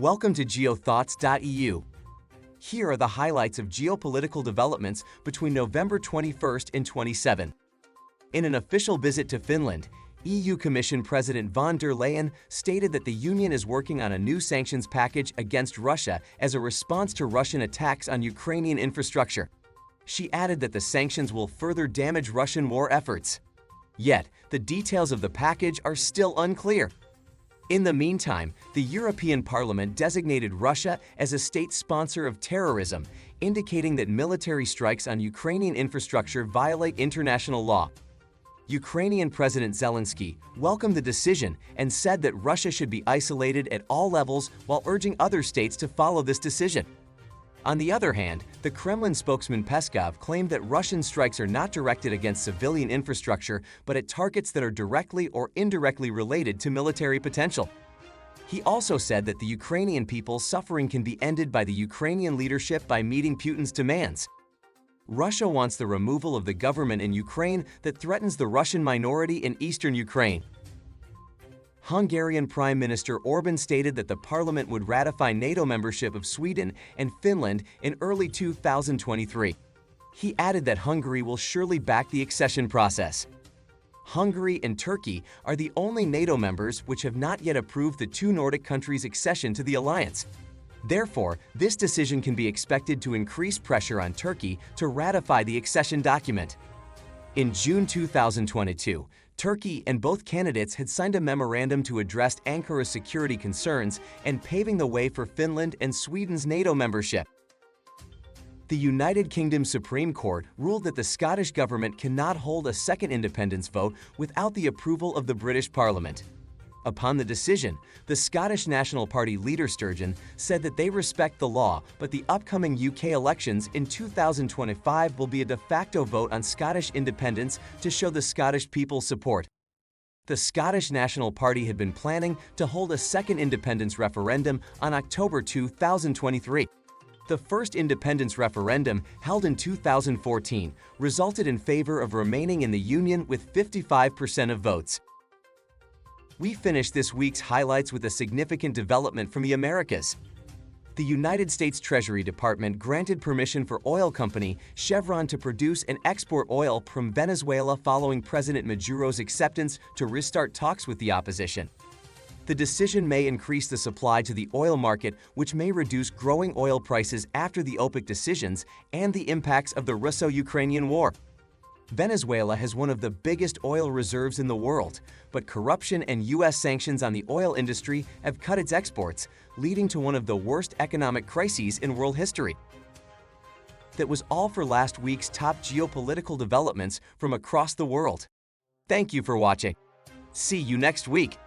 Welcome to geothoughts.eu. Here are the highlights of geopolitical developments between November 21st and 27. In an official visit to Finland, EU Commission President von der Leyen stated that the Union is working on a new sanctions package against Russia as a response to Russian attacks on Ukrainian infrastructure. She added that the sanctions will further damage Russian war efforts. Yet, the details of the package are still unclear. In the meantime, the European Parliament designated Russia as a state sponsor of terrorism, indicating that military strikes on Ukrainian infrastructure violate international law. Ukrainian President Zelensky welcomed the decision and said that Russia should be isolated at all levels while urging other states to follow this decision. On the other hand, the Kremlin spokesman Peskov claimed that Russian strikes are not directed against civilian infrastructure but at targets that are directly or indirectly related to military potential. He also said that the Ukrainian people's suffering can be ended by the Ukrainian leadership by meeting Putin's demands. Russia wants the removal of the government in Ukraine that threatens the Russian minority in eastern Ukraine. Hungarian Prime Minister Orban stated that the parliament would ratify NATO membership of Sweden and Finland in early 2023. He added that Hungary will surely back the accession process. Hungary and Turkey are the only NATO members which have not yet approved the two Nordic countries' accession to the alliance. Therefore, this decision can be expected to increase pressure on Turkey to ratify the accession document. In June 2022, Turkey and both candidates had signed a memorandum to address Ankara's security concerns and paving the way for Finland and Sweden's NATO membership. The United Kingdom Supreme Court ruled that the Scottish government cannot hold a second independence vote without the approval of the British Parliament. Upon the decision, the Scottish National Party leader Sturgeon said that they respect the law, but the upcoming UK elections in 2025 will be a de facto vote on Scottish independence to show the Scottish people's support. The Scottish National Party had been planning to hold a second independence referendum on October 2023. The first independence referendum, held in 2014, resulted in favor of remaining in the Union with 55% of votes. We finished this week's highlights with a significant development from the Americas. The United States Treasury Department granted permission for oil company Chevron to produce and export oil from Venezuela following President Maduro's acceptance to restart talks with the opposition. The decision may increase the supply to the oil market, which may reduce growing oil prices after the OPEC decisions and the impacts of the Russo-Ukrainian war. Venezuela has one of the biggest oil reserves in the world, but corruption and U.S. sanctions on the oil industry have cut its exports, leading to one of the worst economic crises in world history. That was all for last week's top geopolitical developments from across the world. Thank you for watching. See you next week.